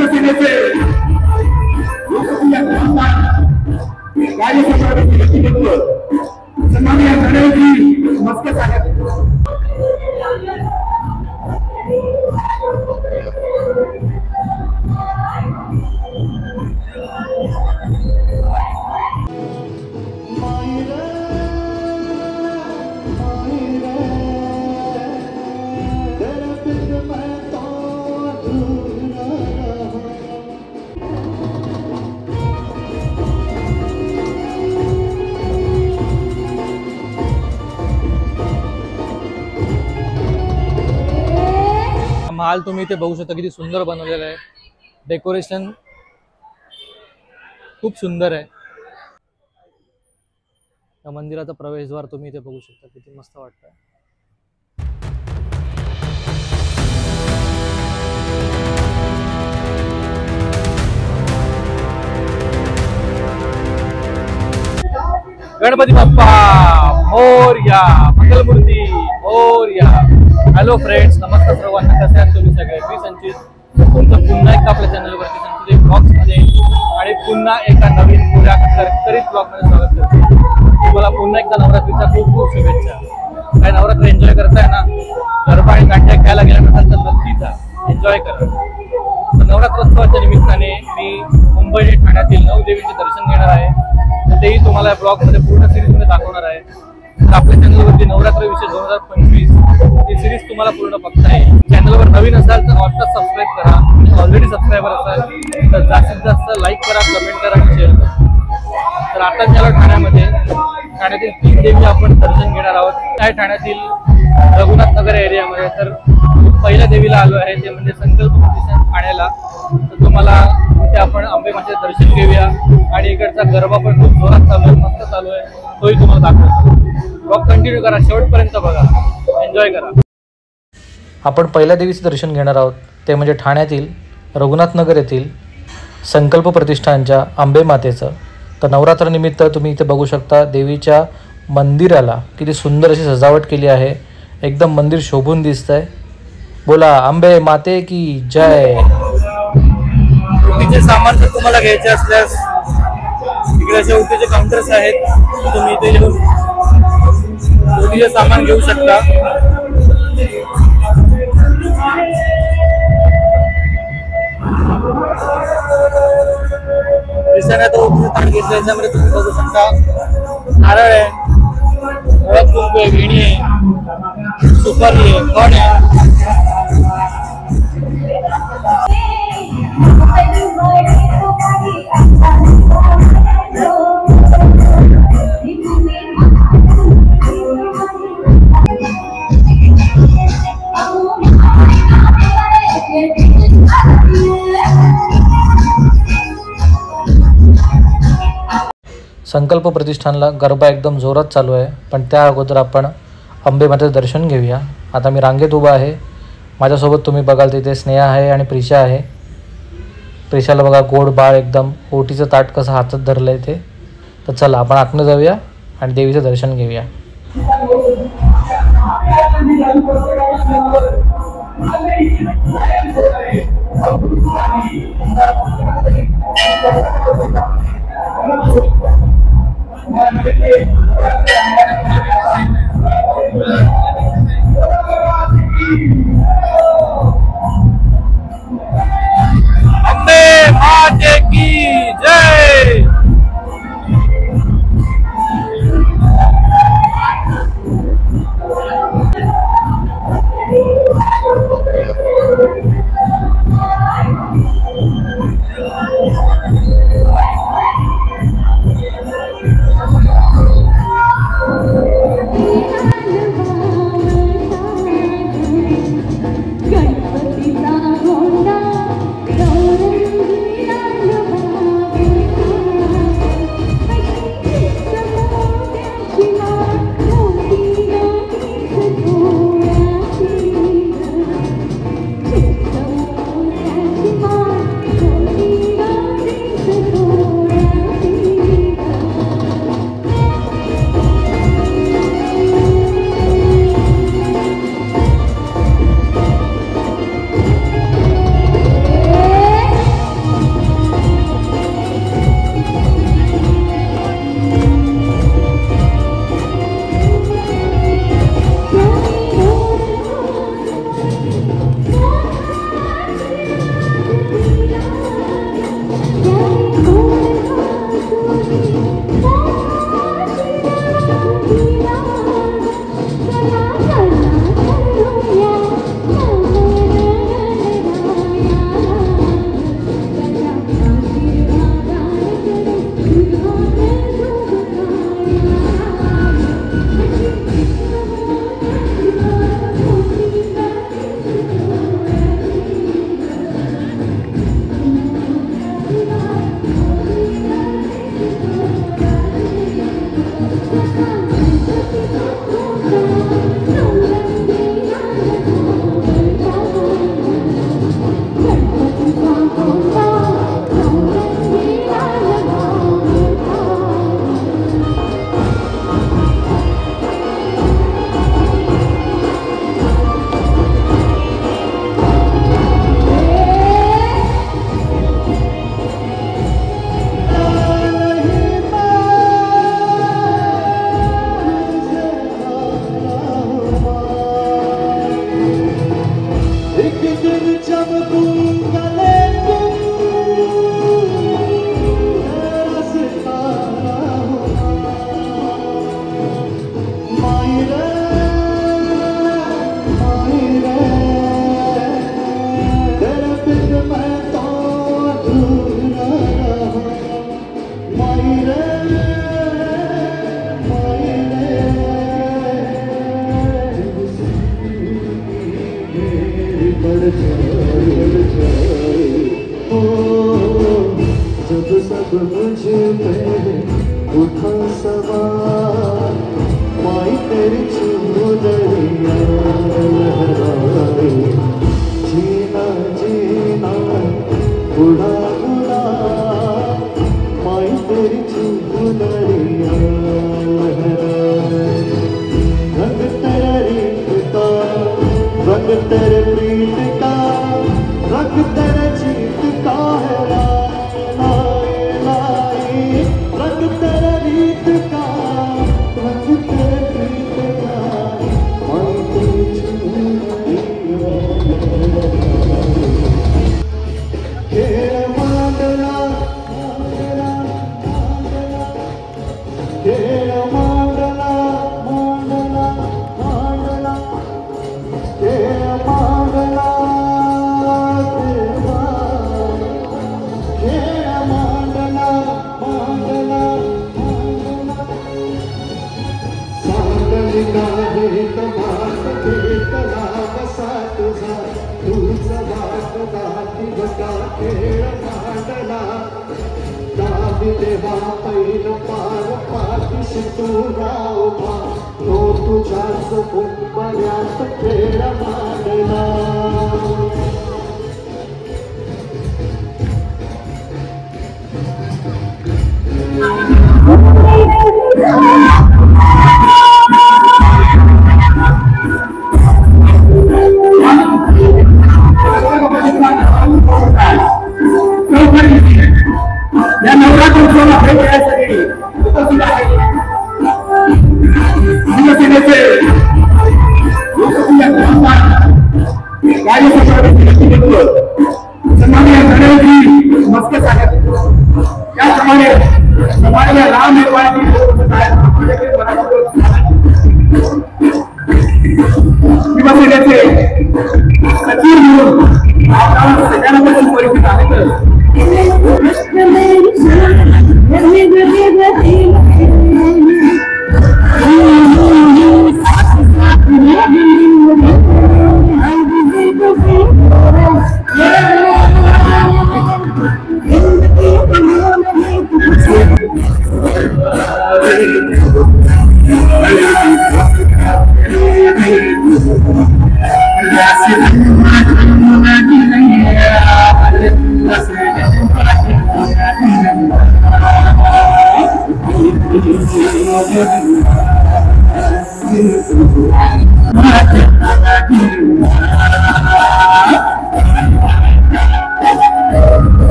शिवसेनेचे लोकप्रिय कार्यकर्ते व्यक्तिमत्व सन्माननीय गणेशजी मस्त साहेब महाल तुम्ही इथे बघू शकता, किती सुंदर बनवलेलं आहे. डेकोरेशन खूप सुंदर आहे. या मंदिराचा प्रवेशद्वार तुम्ही इथे बघू शकता, किती मस्त वाटतंय. गणपती बाप्पा मोरया, मंगलमूर्ती मोरया. हॅलो फ्रेंड्स, नमस्कार सर्वांना. कसे आहात तुम्ही सगळे? मी संचित तुमचं पुन्हा एकदा आपल्या चॅनलवरती संचित ब्लॉग्समध्ये आणि पुन्हा एका नवीन पुऱ्या करकरीत ब्लॉगमध्ये स्वागत करते. तुम्हाला पुन्हा एकदा नवरात्रीच्या खूप खूप शुभेच्छा. काय नवरात्र एन्जॉय करताय ना? गरबा आणि नाट्य खेळायला गेल्यानंतर तर नक्कीच एन्जॉय करा. तर नवरात्रोत्सवाच्या निमित्ताने मी मुंबई आणि ठाण्यातील 9 देवींचे दर्शन घेणार आहे. तर तेही तुम्हाला ब्लॉगमध्ये पूर्ण सिरीजमध्ये दाखवणार आहे. तर आपल्या चॅनलवरती नवरात्र विषय 2025 ही सिरीज तुम्हाला पूर्ण बघता येईल. चॅनलवर नवीन असाल तर आत्ताच सबस्क्राईब करा आणि ऑलरेडी सबस्क्रायबर असाल तर जास्तीत जास्त लाईक करा, कमेंट करा आणि शेअर करा. तर आता मी आलो ठाण्यातील 3 देवी आपण दर्शन घेणार आहोत. त्या ठाण्यातील रघुनाथ नगर एरियामध्ये. तर पहिल्या देवीला आलो आहे, ते म्हणजे संकल्प प्रतिष्ठान ठाण्याला. तर तुम्हाला इथे आपण अंबे मातेचे दर्शन घेऊया आणि इकडचा गरबा पण खूप जोरात चालू आहे, मस्त चालू आहे, तोही तुम्हाला दाखवतो. ब्लॉग कंटिन्यू करा, शेवटपर्यंत बघा, एन्जॉय करा. आपण पहिल्या देवीचे दर्शन घेणार आहोत, ते म्हणजे ठाण्यातील रघुनाथ नगर येथील संकल्प प्रतिष्ठानच्या अंबे मातेचं. तर नवरात्रनिमित्त तुम्ही इथे बघू शकता देवीच्या मंदिराला किती सुंदर अशी सजावट केली आहे. एकदम मंदिर शोभून दिसतंय. बोला अंबे माते की जय. ओटीचे सामान जर तुम्हाला घ्यायचे असल्यास इकडे असे ओटीचे काउंटर्स आहेत, तुम्ही इथे येऊन ओटीचे सामान घेऊ शकता. तो ताट घेतला, याच्यामध्ये तुम्ही बघू शकता नारळ आहे, हळद कुंकू आहे, वेणी आहे, सुपारी आहे, खण आहे. संकल्प प्रतिष्ठानला गरबा एकदम जोरात चालू आहे, पण त्या अगोदर आपण अंबे मातेचं दर्शन घेऊया. आता मी रांगेत उभा आहे. माझ्यासोबत तुम्ही बघाल तिथे स्नेहा आहे आणि प्रिशा आहे. प्रिशाला बघा गोड बाळ एकदम ओटीचं ताट कसं हातात धरलं आहे ते. तर चला आपण आतनं जाऊया आणि देवीचं दर्शन घेऊया. अंबे माते की जय. सब मुझ पे उठा सवार माई तेरी चुनरिया लहराए जीना जीना बुढ़ा बुढ़ा माई तेरी चुनरिया लहराए रंग तेरे रीत का रंग तेरे प्रीत का रंग तेरे जीत का है लाए लाए रंग तेरे रीत का रंग तेरे प्रीत का माई तेरी चुनरिया खेल मांडला मांडला मांडला खेल मांडला मांडला मांडला खेल मांडला पहिलं पार पाठीशी तू रावबा तो तुझ्याच कुंभऱ्यात खेळ मांडला या नवरात्रोत्सवाला भेट देण्यासाठी उपस्थित आहेत शिवसेनेचे लोकप्रिय खासदार राज्यसभेचे व्यक्तिमत्व सन्माननीय गणेशजी मस्के साहेब त्याप्रमाणे सन्माननीय राम हेवाळजी शिवसेनेचे सचिव म्हणून आपल्याला सगळ्यांना परिचित आहेत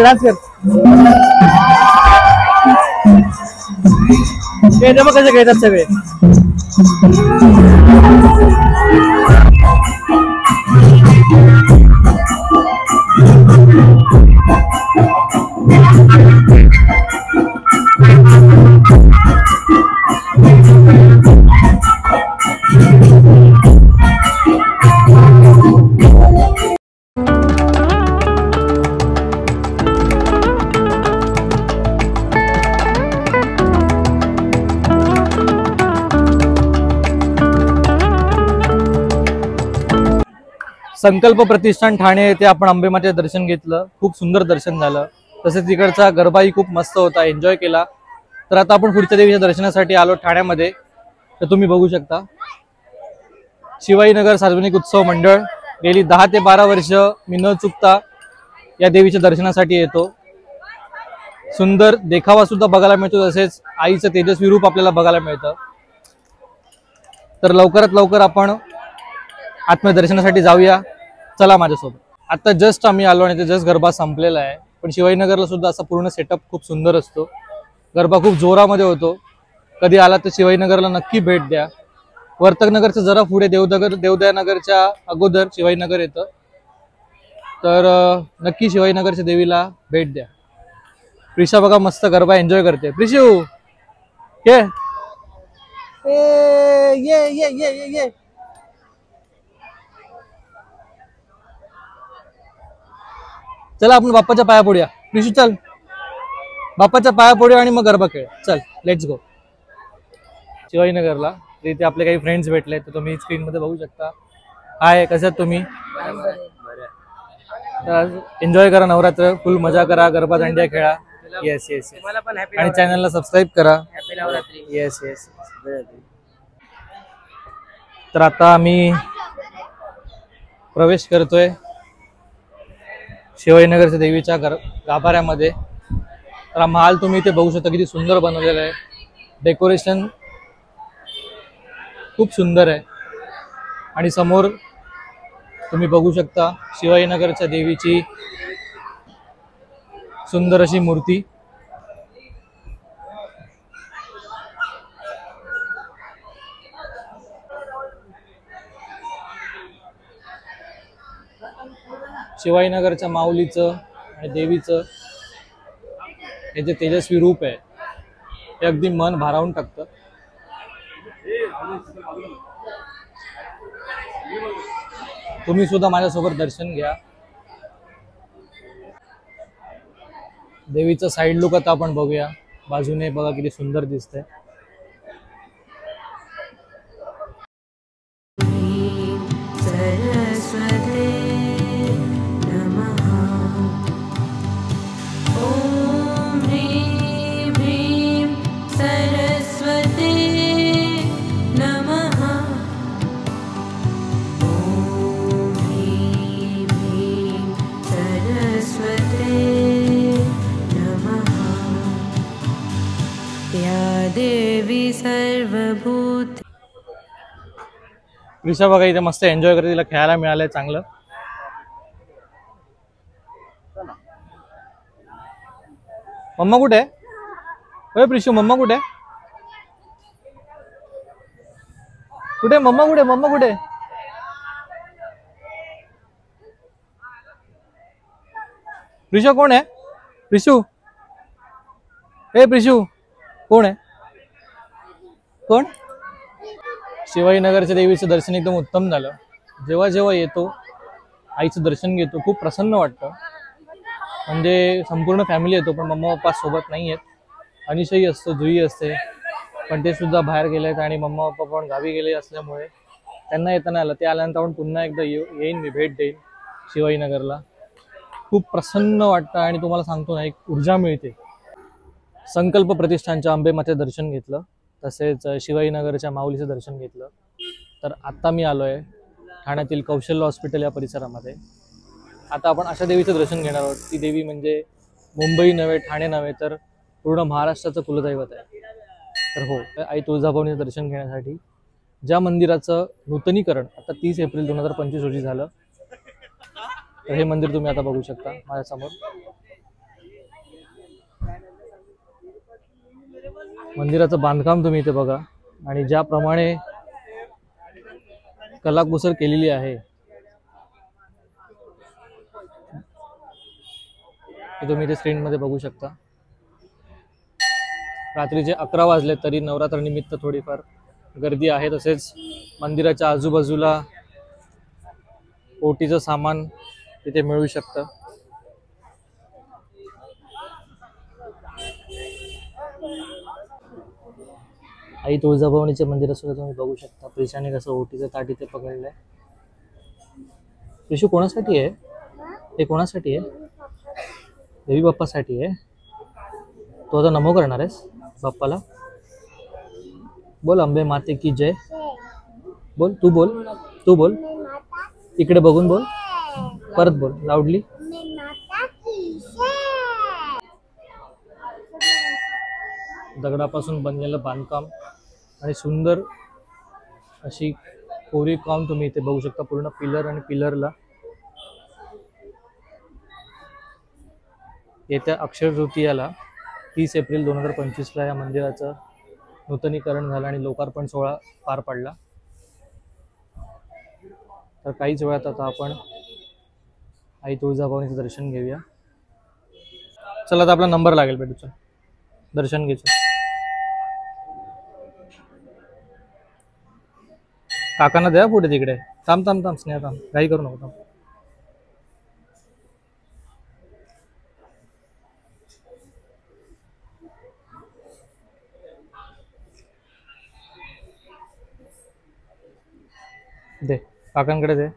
डांस कर हे जमा कसे खेळतात सगळे संकल्प प्रतिष्ठान ठाणे येथे आपण अंबेमाचे दर्शन घेतलं। खूप सुंदर दर्शन झालं। तसेच तिकडचा गरबाही खूप मस्त होता, एन्जॉय केला। तर आता आपण पुढच्या देवीच्या दर्शनासाठी आलो ठाण्यामध्ये। तर तुम्ही बघू शकता शिवाजीनगर सार्वजनिक उत्सव मंडळ गेली 10 ते 12 वर्ष मी न चुकता या देवीच्या दर्शनासाठी येतो. सुंदर देखावा सुद्धा बघायला मिळतो, तसेच आईचं तेजस्वी रूप आपल्याला बघायला मिळतं. तर लवकरात लवकर आपण आत्मदर्शनासाठी जाऊया. चला माझ्यासोबत. आता जस्ट आम्ही आलो आणि ते जस्ट गरबा संपलेला आहे. पण शिवाजीनगरला सुद्धा असा पूर्ण सेटअप खूप सुंदर असतो. गरबा खूप जोरामध्ये होतो. कधी आला तर शिवाजीनगरला नक्की भेट द्या. वर्तकनगरचं जरा पुढे देवदयानगरच्या अगोदर शिवाजीनगर येतं. तर नक्की शिवाजीनगरच्या देवीला भेट द्या. प्रिशा बघा मस्त गरबा एन्जॉय करते. प्रिशू ये ये ये ये ये ये. चला आपण बाप्पाच्या पाया पडूया. प्रिशू चल, बाप्पाच्या पाया पडूया आणि मग गरबा खेळ. चल लेट्स गो. शिवाजीनगरला इथे आपले काही फ्रेंड्स भेटले, तर तुम्ही स्क्रीन मध्ये बघू शकता. हाय, कसे आहात तुम्ही? एन्जॉय करा नवरात्र, फुल मजा करा, गरबा दांडिया खेळा. Yes yes. आणि चॅनलला सबस्क्राईब करा. Yes yes. तर आता आम्ही प्रवेश करतोय शिवाजीनगरच्या देवीच्या गाभाऱ्यामध्ये. तर हा महाल तुम्ही इथे बघू शकता, किती सुंदर बनवलेला आहे. डेकोरेशन खूप सुंदर आहे. आणि समोर तुम्ही बघू शकता शिवाजीनगरच्या देवीची सुंदर अशी मूर्ती. शिवाजीनगरच्या माऊलीचं आणि देवीचं हे जे तेजस्वी रूप आहे ते अगदी मन भारावून टाकतं. तुम्ही सुद्धा माझ्यासोबत दर्शन घ्या. देवीचं साईड लुक आता आपण बघूया. बाजूने बघा किती सुंदर दिसतंय. देवी सर्वभूत. प्रिशा बघा इथे मस्त एन्जॉय करते, तिला खेळायला मिळालंय चांगलं. मम्मा कुठे आहे? होय प्रिशू, मम्मा कुठे आहे? कुठे मम्मा? कुठे मम्मा? कुठे? प्रिशा कोण आहे? प्रिशू, हे प्रिशू कोण आहे? कोण? शिवाजीनगरच्या देवीचं दर्शन एकदम उत्तम झालं. जेव्हा जेव्हा येतो आईचं दर्शन घेतो खूप प्रसन्न वाटतं. म्हणजे संपूर्ण फॅमिली येतो, पण मम्मा पप्पा सोबत नाही आहेत. अनिशही असतो, जुई असते, पण ते सुद्धा बाहेर गेले आहेत आणि मम्मा पप्पा पण गावी गेले असल्यामुळे त्यांना येता नाही आलं. ते आल्यानंतर आपण पुन्हा एकदा येईन, मी भेट देईन शिवाजीनगरला. खूप प्रसन्न वाटतं आणि तुम्हाला सांगतो ना, एक ऊर्जा मिळते. संकल्प प्रतिष्ठानच्या अंबेमाते दर्शन घेतलं, तसेच शिवाजीनगरच्या माऊलीचं दर्शन घेतलं. तर आत्ता मी आलो आहे ठाण्यातील कौशल्य हॉस्पिटल या परिसरामध्ये. आता आपण अशा देवीचं दर्शन घेणार आहोत. ती देवी म्हणजे मुंबई नव्हे, ठाणे नव्हे, तर पूर्ण महाराष्ट्राचं कुलदैवत आहे. तर हो, आई तुळजाभवानीचं दर्शन घेण्यासाठी ज्या मंदिराचं नूतनीकरण आता 30 एप्रिल 2025 रोजी झालं, तर हे मंदिर तुम्ही आता बघू शकता माझ्यासमोर. मंदिराचं बांधकाम तुम्ही इथे बघा आणि ज्याप्रमाणे कलाकुसर केलेली आहे ते तुम्ही इथे स्क्रीनमध्ये बघू शकता. रात्रीचे 11 वाजले तरी नवरात्र निमित्त थोडीफार गर्दी आहे. तसेच मंदिराच्या आजूबाजूला ओटीचं सामान तिथे मिळू शकतं. आई तुळजाभवानीच्या मंदिरात सुद्धा तुम्ही बघू शकता प्रिशाने कसं ओटीचं ताट इथे पकडलंय. प्रिशू कोणासाठी आहे हे? कोणासाठी आहे? देवी बाप्पासाठी आहे. तू आता नमो करणार आहेस बाप्पाला? बोल अंबे माते की जय. बोल, तू बोल, तू बोल. इकडे बघून बोल, परत बोल लाऊडली. दगडापासून बनलेलं बांधकाम आणि सुंदर अशी कोरीव काम तुम्ही इथे बघू शकता. पूर्ण पिलर आणि पिलरला येत्या अक्षय तृतीयाला 30 एप्रिल 2025ला या मंदिराचं नूतनीकरण झालं आणि लोकार्पण सोहळा पार पडला. तर काहीच वेळात आता आपण आई तुळजाभवानीचं दर्शन घेऊया. चला आता आपला नंबर लागेल बेटूचा, दर्शन घ्यायचं. काकांना द्या पुढे तिकडे. थांब थांब थांब स्नेहा, थांब, काही करू नको, थांब. दे काकांकडे दे.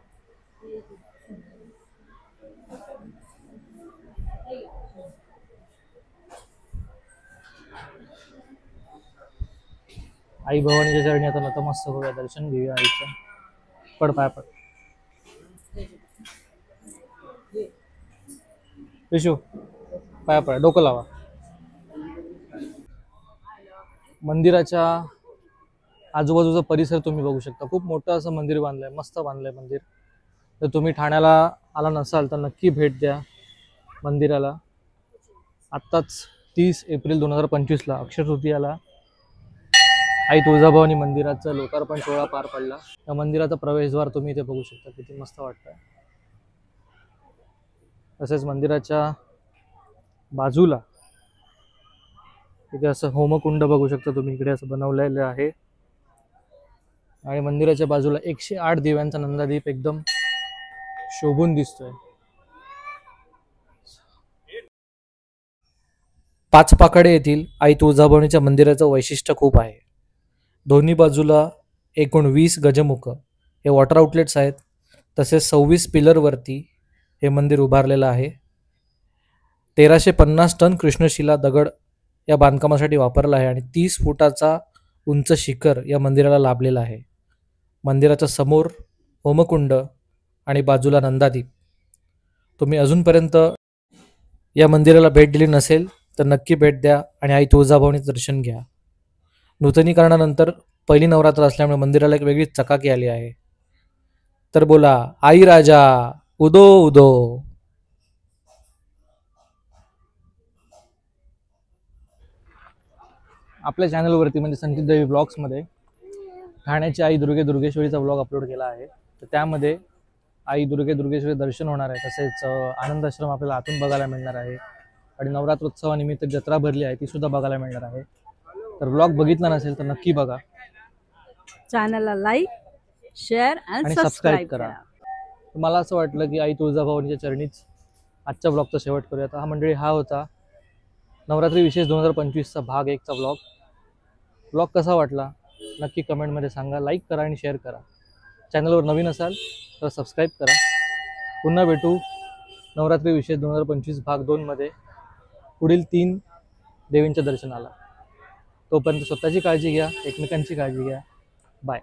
आई भवानीच्या चरणी आता नतमस्तक होऊया, दर्शन घेऊया आईचं. पड पाय पड. विशू पाय पड, डोकं लावा. मंदिराच्या आजूबाजूचा परिसर तुम्ही बघू शकता. खूप मोठं असं मंदिर बांधलंय, मस्त बांधलंय मंदिर. तर तुम्ही ठाण्याला आला नसाल तर नक्की भेट द्या मंदिराला. आत्ताच 30 एप्रिल 2025ला अक्षय तृतीयाला आई तुळजाभवानी मंदिराचं लोकार्पण सोहळा पार पडला. या मंदिराचा प्रवेशद्वार तुम्ही इथे बघू शकता, किती मस्त वाटतंय. तसेच मंदिराच्या बाजूला इथे असं होमकुंड बघू शकता तुम्ही, इकडे असं बनवलेलं आहे. आणि मंदिराच्या बाजूला 108 दिव्यांचा नंदादीप एकदम शोभून दिसतोय. पाचपाकडे येथील आई तुळजाभवानीच्या मंदिराचं वैशिष्ट्य खूप आहे. दोन्ही बाजूला एकूण 20 गजमुख हे वॉटर आउटलेट्स आहेत. तसेच 26 पिलरवरती हे मंदिर उभारलेलं आहे. 1350 टन कृष्णशिला दगड या बांधकामासाठी वापरला आहे आणि 30 फुटाचा उंच शिखर या मंदिराला लाभलेला आहे. मंदिराच्या समोर होमकुंड आणि बाजूला नंदादीप. तुम्ही अजूनपर्यंत या मंदिराला भेट दिली नसेल तर नक्की भेट द्या आणि आई तुळजाभवानीचं दर्शन घ्या. नूतनीकरणानंतर पहिली नवरात्र असल्यामुळे मंदिराला एक वेगळीच चकाकी आली आहे. तर बोला आई राजा उदो उदो. आपल्या चॅनलवरती म्हणजे संचित देवी ब्लॉग्समध्ये ठाण्याची आई दुर्गेश्वरीचा ब्लॉग अपलोड केला आहे. तर त्यामध्ये आई दुर्गेश्वरी दर्शन होणार आहे. तसेच आनंद आश्रम आपल्याला आतून बघायला मिळणार आहे आणि नवरात्रोत्सवानिमित्त जत्रा भरली आहे ती सुद्धा बघायला मिळणार आहे. तर ब्लॉग बघितला नसेल तर नक्की बघा. चॅनलला लाईक, शेअर आणि सबस्क्राईब करा. मला असं वाटलं की आई तुळजाभवानीच्या चरणीच आजच्या ब्लॉगचा शेवट करूया. हा मंडळी, हा होता नवरात्री विशेष 2025चा भाग 1चा ब्लॉग. ब्लॉग कसा वाटला नक्की कमेंटमध्ये सांगा. लाईक करा आणि शेअर करा. चॅनलवर नवीन असाल तर सबस्क्राईब करा. पुन्हा भेटू नवरात्री विशेष 2025 भाग 2मध्ये पुढील 3 देवींच्या दर्शनाला. तोपर्यंत स्वतःची काळजी घ्या, एकमेकांची काळजी घ्या. बाय.